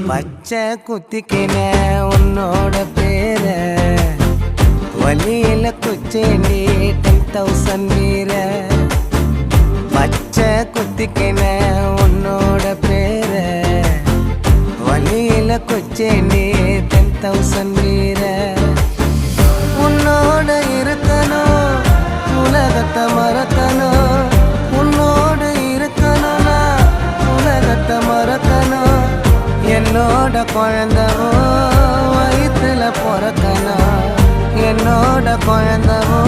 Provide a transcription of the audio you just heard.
பச்சை குத்திக்கின உன்னோட பேர வலியில குச்சேண்டி 10,000 வீர பச்சை குத்திக்கின உன்னோட பேர வலியில குச்சேண்டி 10,000 வீர உன்னோட இருக்கணும் உலகத்தை மறக்கணும் உன்னோடு இருக்கணும்னா உலகத்தை மறக்கணும் என்னோட குழந்தவோ வயிற்றுல பிறக்கணும் என்னோட குழந்தவோ